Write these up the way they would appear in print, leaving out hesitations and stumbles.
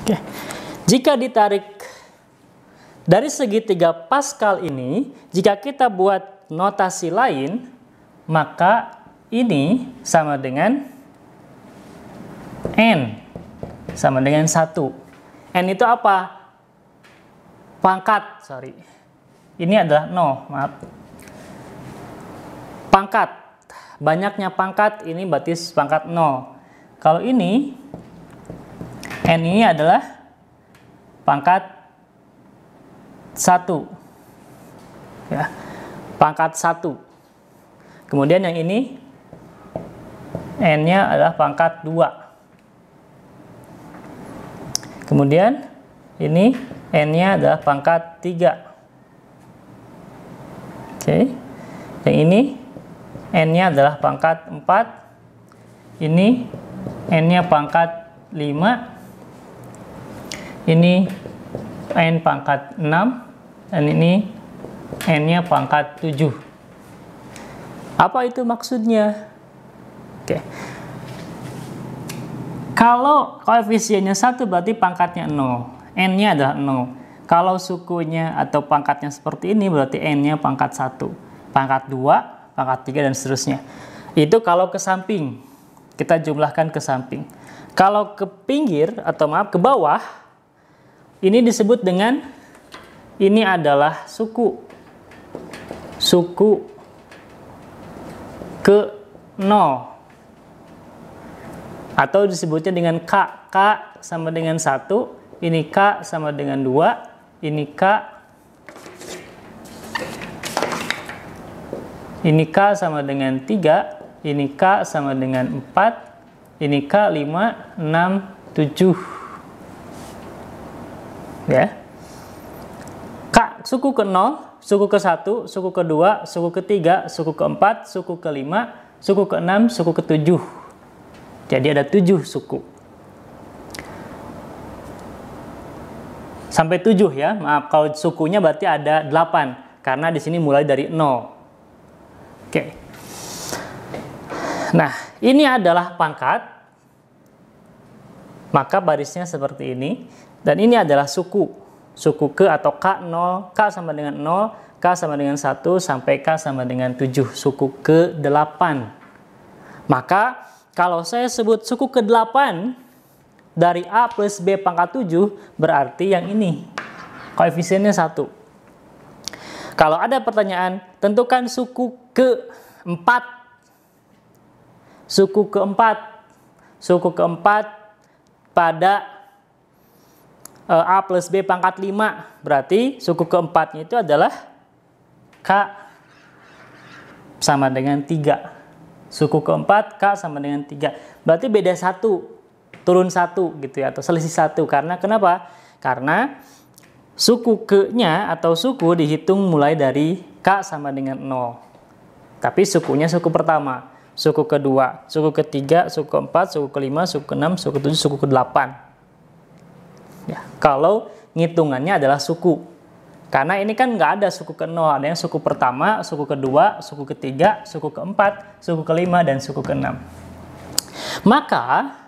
Oke. Jika ditarik dari segitiga Pascal ini, jika kita buat notasi lain, maka ini sama dengan N, sama dengan 1. N itu apa? Pangkat, sorry. Ini adalah 0, maaf. Pangkat. Banyaknya pangkat, ini berarti pangkat 0. Kalau ini, N ini adalah pangkat 1. Ya, pangkat 1. Kemudian yang ini, N-nya adalah pangkat 2. Kemudian ini N-nya adalah pangkat 3. Oke. Yang ini N-nya adalah pangkat 4. Ini N-nya pangkat 5. Ini N pangkat 6. Dan ini N-nya pangkat 7. Apa itu maksudnya? Oke. Kalau koefisiennya 1 berarti pangkatnya 0. N-nya adalah 0. Kalau sukunya atau pangkatnya seperti ini berarti N-nya pangkat 1. Pangkat 2, pangkat 3, dan seterusnya. Itu kalau ke samping. Kita jumlahkan ke samping. Kalau ke pinggir, atau maaf, ke bawah, ini disebut dengan, ini adalah suku. Suku ke 0. Atau disebutnya dengan K. K sama dengan 1. Ini K sama dengan 2. Ini K. Ini K sama dengan 3. Ini K sama dengan 4. Ini K 5, 6, 7. Ya. K suku ke 0, suku ke 1, suku ke 2, suku ke 3, suku ke 4, suku ke 5, suku ke 6, suku ke 7. Jadi ada 7 suku. Sampai 7 ya. Maaf, kalau sukunya berarti ada 8. Karena di sini mulai dari 0. Oke. Nah, ini adalah pangkat. Maka barisnya seperti ini. Dan ini adalah suku. Suku ke atau K 0. K sama dengan 0. K sama dengan 1. Sampai K sama dengan 7. Suku ke 8. Maka kalau saya sebut suku ke 8 dari A plus B pangkat 7, berarti yang ini. Koefisiennya 1. Kalau ada pertanyaan, tentukan suku ke 4. Suku ke 4. Suku ke 4 pada A plus B pangkat 5. Berarti suku ke 4-nya itu adalah K sama dengan 3. Suku ke 4, K sama dengan 3. Berarti beda 1. Turun 1 gitu ya, atau selisih 1. Karena kenapa? Karena suku ke-nya atau suku dihitung mulai dari K sama dengan 0. Tapi sukunya suku pertama, suku kedua, suku ketiga, suku keempat, suku kelima, suku keenam, suku ketujuh, suku ke-8. Ya, kalau ngitungannya adalah suku. Karena ini kan nggak ada suku ke-0, ada yang suku pertama, suku kedua, suku ketiga, suku keempat, suku kelima, dan suku ke-6. Maka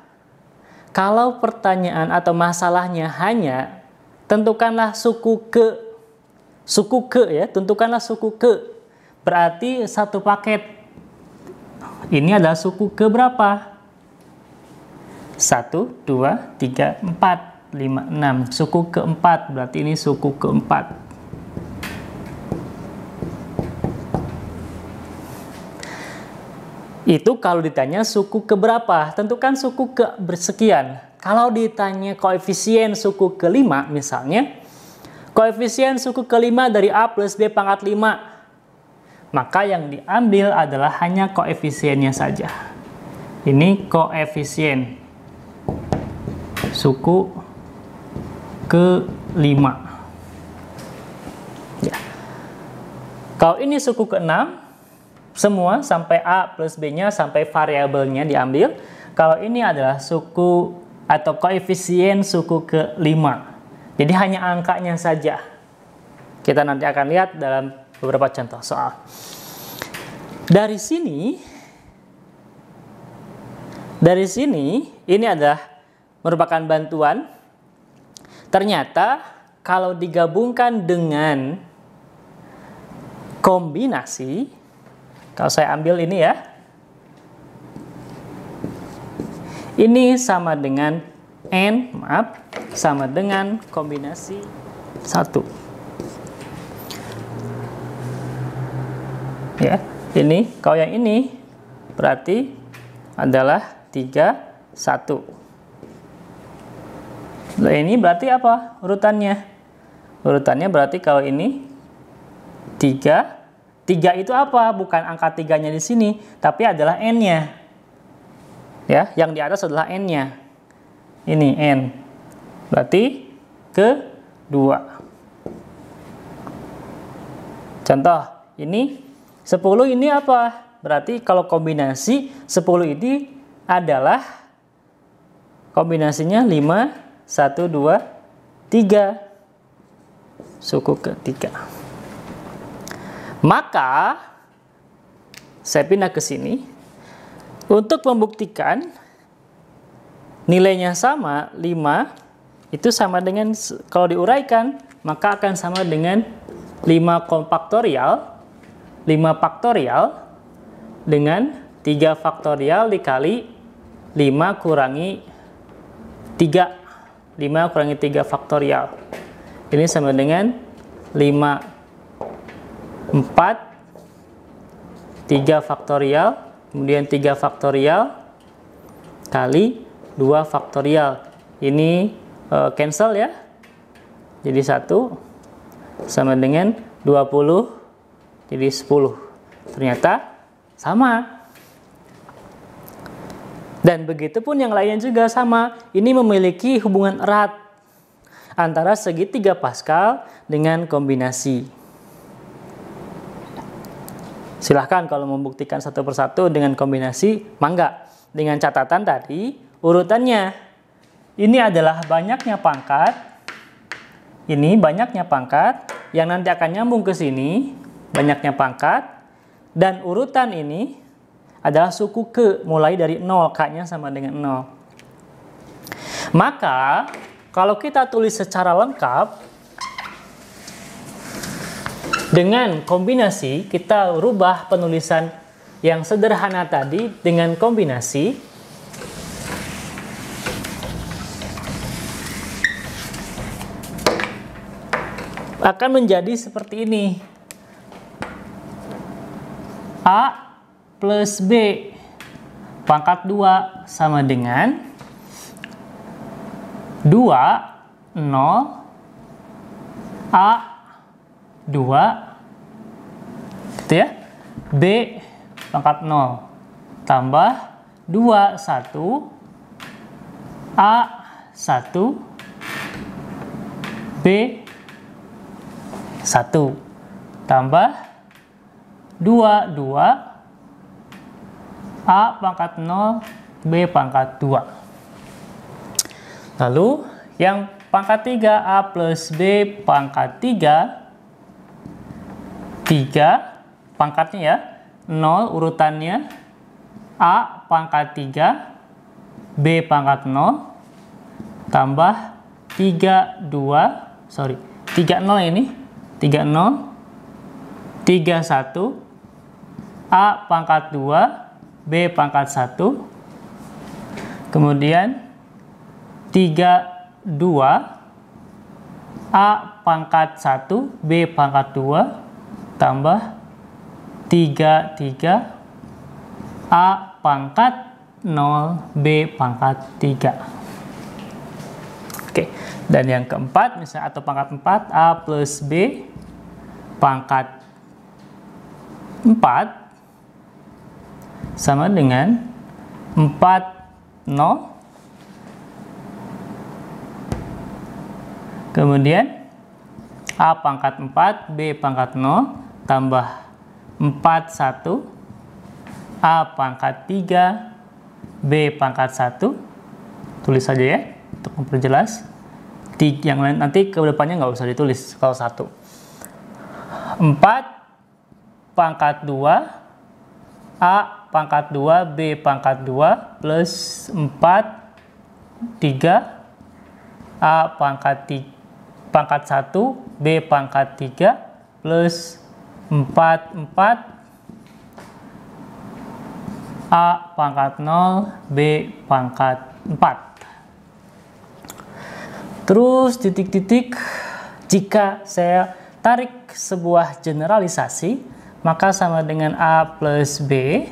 kalau pertanyaan atau masalahnya hanya tentukanlah suku ke ya, tentukanlah suku ke. Berarti satu paket. Ini adalah suku ke berapa? 1, 2, 3, 4, 5, 6. Suku keempat, berarti ini suku keempat. Itu kalau ditanya suku ke berapa, tentukan suku ke bersekian. Kalau ditanya koefisien suku ke 5 misalnya, koefisien suku ke 5 dari A plus B pangkat 5, maka yang diambil adalah hanya koefisiennya saja. Ini koefisien suku ke 5. Ya. Kalau ini suku ke 6, semua sampai A plus B-nya sampai variabelnya diambil. Kalau ini adalah suku atau koefisien suku ke 5. Jadi hanya angkanya saja. Kita nanti akan lihat dalam beberapa contoh soal. Dari sini ini adalah merupakan bantuan Ternyata kalau digabungkan dengan kombinasi, kalau saya ambil ini ya, ini sama dengan N, sama dengan kombinasi 1. Ya, ini, kalau yang ini berarti adalah 3, 1. Nah, ini berarti apa urutannya? Urutannya berarti kalau ini 3. 3 itu apa? Bukan angka 3-nya di sini, tapi adalah N-nya. Ya, yang di atas adalah N-nya. Ini N. Berarti ke-2. Contoh, ini 10 ini apa? Berarti kalau kombinasi 10 ini adalah kombinasinya 5, 1, 2, 3. Suku ketiga. Maka saya pindah ke sini untuk membuktikan nilainya sama, 5 itu sama dengan, kalau diuraikan maka akan sama dengan 5 faktorial, 5 faktorial dengan 3 faktorial dikali 5 kurangi 3. 5 kurangi 3 faktorial. Ini sama dengan 5, 4, 3 faktorial, kemudian 3 faktorial kali 2 faktorial. Ini cancel ya. Jadi 1 sama dengan 20, jadi 10. Ternyata sama. Dan begitu pun yang lain juga sama. Ini memiliki hubungan erat antara segitiga Pascal dengan kombinasi. Silahkan kalau membuktikan satu persatu dengan kombinasi, mangga. Dengan catatan tadi, urutannya. Ini adalah banyaknya pangkat. Ini banyaknya pangkat yang nanti akan nyambung ke sini. Banyaknya pangkat. Dan urutan ini adalah suku ke, mulai dari 0, K-nya sama dengan 0. Maka, kalau kita tulis secara lengkap, dengan kombinasi, kita rubah penulisan yang sederhana tadi dengan kombinasi. Akan menjadi seperti ini. A plus B pangkat 2 sama dengan 2, 0, A, 2, gitu ya, B pangkat 0, tambah 2, 1, A, 1, B, 1, tambah 2, 2, A pangkat 0, B pangkat 2. Lalu yang pangkat 3, A plus B pangkat 3. 3 pangkatnya ya, 0 urutannya, A pangkat 3, B pangkat 0, tambah 3, 0 ini, 3, 0, 3, 1, A pangkat 2, B pangkat 1, kemudian 3, 2, A pangkat 1, B pangkat 2, tambah 3, 3, A pangkat 0, B pangkat 3. Oke, dan yang keempat, misalnya atau pangkat 4, A plus B pangkat 4 sama dengan 4, 0. Kemudian A pangkat 4, B pangkat 0, tambah 4, 1, A pangkat 3, B pangkat 1. Tulis saja ya, untuk memperjelas. Yang lain nanti ke depannya nggak usah ditulis kalau 1. 4 pangkat 2, A pangkat 2, B pangkat 2, plus 4, 3, A pangkat 1, B pangkat 3, plus 4 A pangkat 0, B pangkat 4. Terus titik-titik, jika saya tarik sebuah generalisasi, maka sama dengan A plus B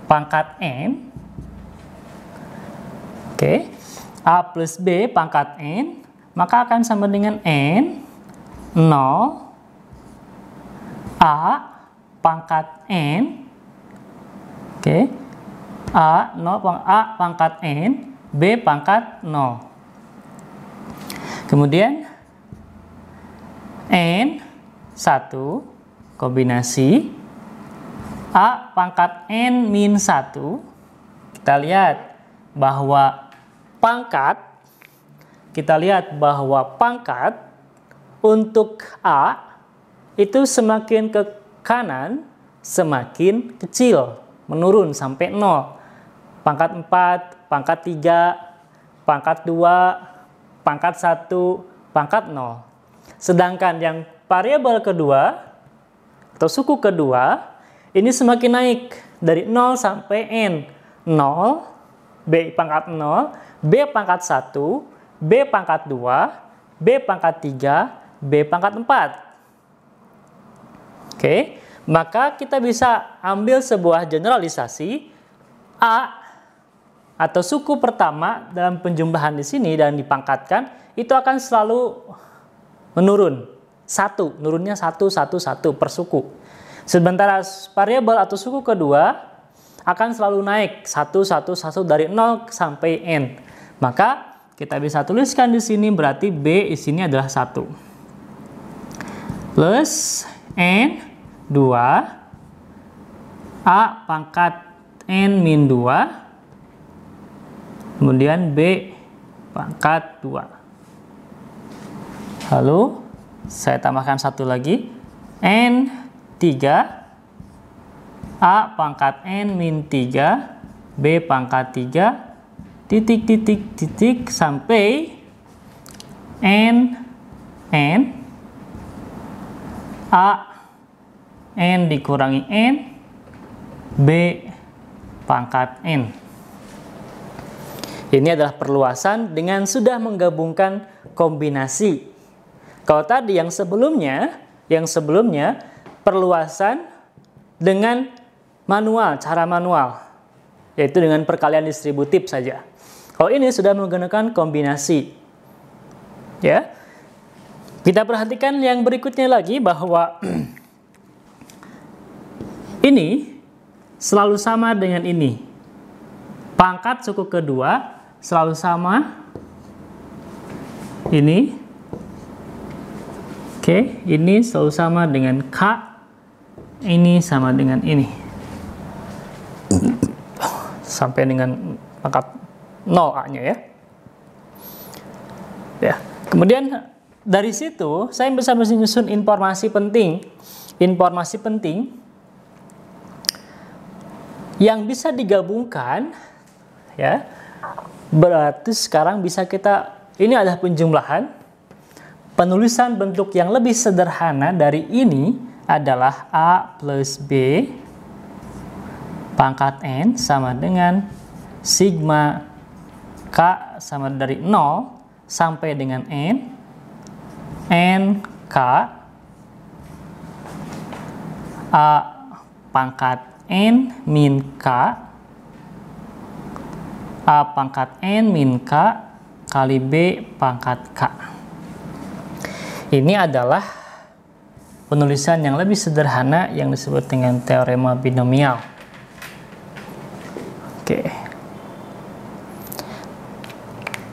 pangkat N. Oke, A plus B pangkat N, maka akan sama dengan N 0 A pangkat N. Oke, A pangkat N, B pangkat 0. Kemudian N 1 kombinasi A pangkat N min 1. Kita lihat bahwa pangkat untuk A itu semakin ke kanan semakin kecil, menurun sampai 0. Pangkat 4, pangkat 3, pangkat 2, pangkat 1, pangkat 0. Sedangkan yang variabel kedua atau suku kedua ini semakin naik dari 0 sampai N. 0, B pangkat 0, B pangkat 1, B pangkat 2, B pangkat 3, B pangkat 4. Oke, maka kita bisa ambil sebuah generalisasi A atau suku pertama dalam penjumlahan di sini dan dipangkatkan itu akan selalu menurun. Nurunnya 1 per suku. Sementara variabel atau suku kedua akan selalu naik 1 dari 0 sampai N. Maka kita bisa tuliskan di sini berarti B di sini adalah 1. Plus N 2 A pangkat N min 2, kemudian B pangkat 2. Lalu saya tambahkan satu lagi, N 3 A pangkat N min 3, B pangkat 3, titik sampai N A N dikurangi N, B pangkat N. Ini adalah perluasan dengan sudah menggabungkan kombinasi. Kalau tadi yang sebelumnya perluasan dengan cara manual, yaitu dengan perkalian distributif saja. Kalau ini sudah menggunakan kombinasi. Ya. Kita perhatikan yang berikutnya lagi bahwa ini selalu sama dengan ini. Pangkat suku kedua selalu sama ini. Oke, ini selalu sama dengan K. Ini sama dengan ini. Sampai dengan pangkat 0 A-nya ya. Ya. Kemudian dari situ saya bisa menyusun informasi penting yang bisa digabungkan ya. Berarti sekarang bisa ini adalah penjumlahan. Penulisan bentuk yang lebih sederhana dari ini adalah A plus B pangkat N sama dengan sigma K sama dari 0 sampai dengan N K A pangkat N min K A pangkat N min K kali B pangkat K. Ini adalah penulisan yang lebih sederhana yang disebut dengan teorema binomial. Oke.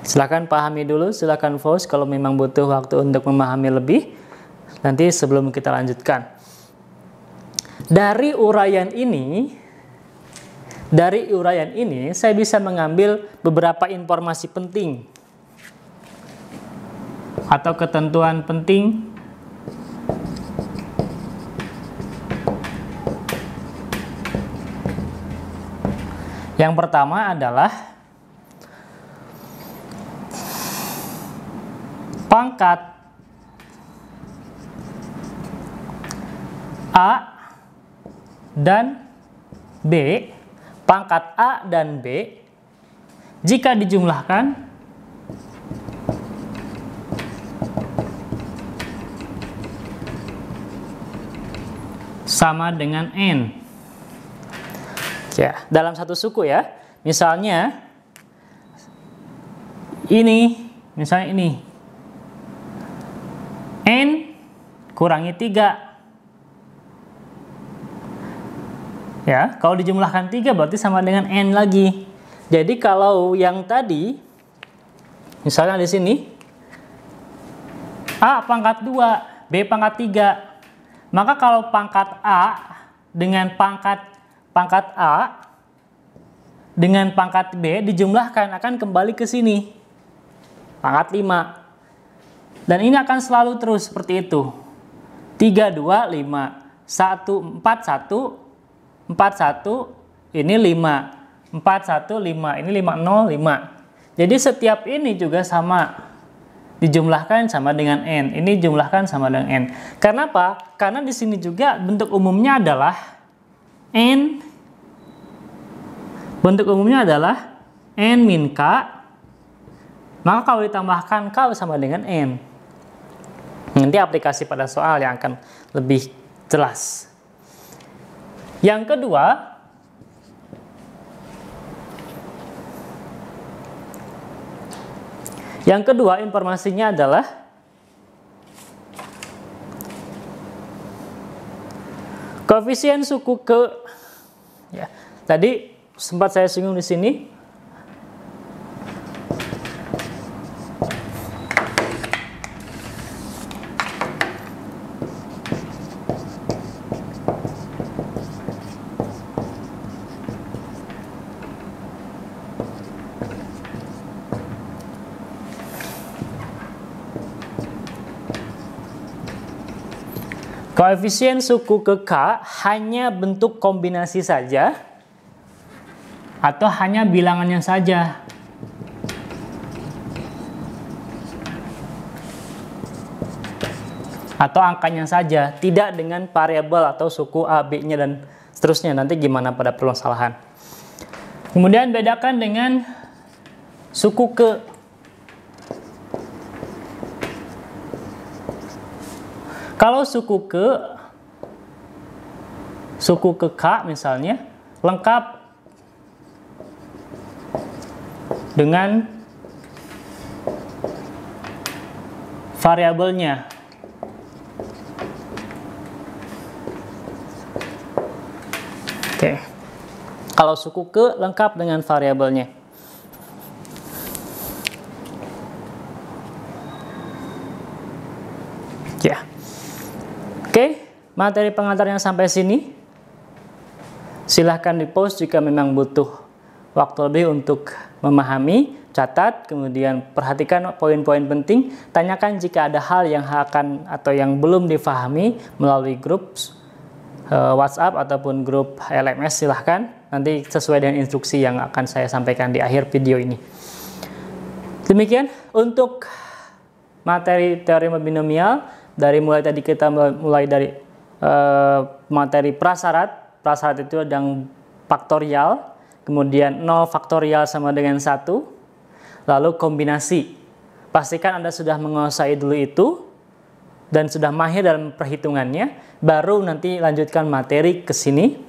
Silakan pahami dulu, silakan pause kalau memang butuh waktu untuk memahami lebih. Nanti sebelum kita lanjutkan. Dari uraian ini saya bisa mengambil beberapa informasi penting atau ketentuan penting yang pertama adalah pangkat A dan B, pangkat A dan B, jika dijumlahkan sama dengan N. Ya, dalam satu suku ya. Misalnya ini, misalnya ini. N kurangi 3. Ya, kalau dijumlahkan 3 berarti sama dengan N lagi. Jadi kalau yang tadi, misalnya di sini, A pangkat 2, B pangkat 3. Maka kalau pangkat A dengan pangkat A dengan pangkat B dijumlahkan akan kembali ke sini. Pangkat 5. Dan ini akan selalu terus seperti itu. 3, 2, 5. 1, 4, 1. 41 ini 5, 41 5, ini 50 5. Jadi setiap ini juga sama, dijumlahkan sama dengan N, ini jumlahkan sama dengan N. Karena apa? Karena di sini juga bentuk umumnya adalah N, bentuk umumnya adalah N min K, maka kalau ditambahkan K sama dengan N. Nanti aplikasi pada soal yang akan lebih jelas. Yang kedua informasinya adalah koefisien suku ke, ya, tadi sempat saya singgung di sini. Koefisien suku ke K hanya bentuk kombinasi saja atau hanya bilangannya saja. Atau angkanya saja, tidak dengan variabel atau suku A, B-nya dan seterusnya. Nanti gimana pada permasalahan. Kemudian bedakan dengan suku ke. Kalau suku ke K misalnya lengkap dengan variabelnya. Oke. Kalau suku ke lengkap dengan variabelnya. Ya. Oke, materi pengantarnya sampai sini. Silahkan di-pause jika memang butuh waktu lebih untuk memahami, catat, kemudian perhatikan poin-poin penting, tanyakan jika ada hal yang akan atau yang belum difahami melalui grup WhatsApp ataupun grup LMS, silahkan. Nanti sesuai dengan instruksi yang akan saya sampaikan di akhir video ini. Demikian untuk materi teorema binomial. Mulai tadi kita mulai dari materi prasyarat. Prasyarat itu yang faktorial, kemudian 0 faktorial sama dengan 1, lalu kombinasi. Pastikan Anda sudah menguasai dulu itu dan sudah mahir dalam perhitungannya, baru nanti lanjutkan materi ke sini.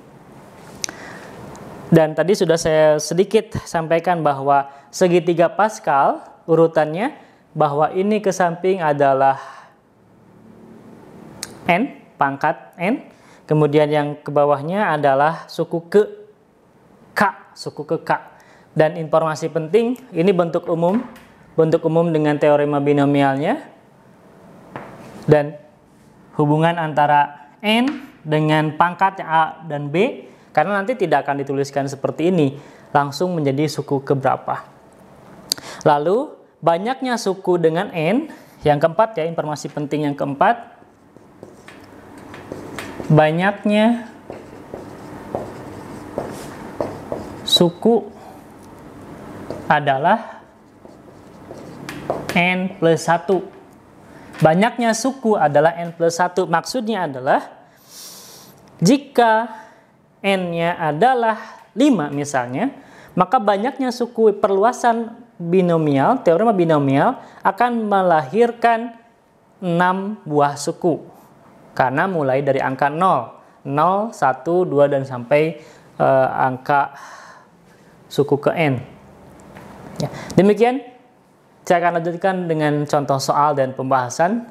Dan tadi sudah saya sedikit sampaikan bahwa segitiga Pascal urutannya, bahwa ini ke samping adalah N, pangkat N, kemudian yang ke bawahnya adalah suku ke K, suku ke K. Dan informasi penting, ini bentuk umum dengan teorema binomialnya, dan hubungan antara N dengan pangkat A dan B, karena nanti tidak akan dituliskan seperti ini, langsung menjadi suku keberapa. Lalu, banyaknya suku dengan N, yang keempat ya, informasi penting yang keempat, banyaknya suku adalah N plus 1. banyaknya suku adalah n plus 1. Maksudnya adalah jika n-nya adalah 5 misalnya, maka banyaknya suku perluasan binomial, teorema binomial akan melahirkan 6 buah suku. Karena mulai dari angka 0, 0, 1, 2, dan sampai angka suku ke n. Ya, demikian saya akan lanjutkan dengan contoh soal dan pembahasan.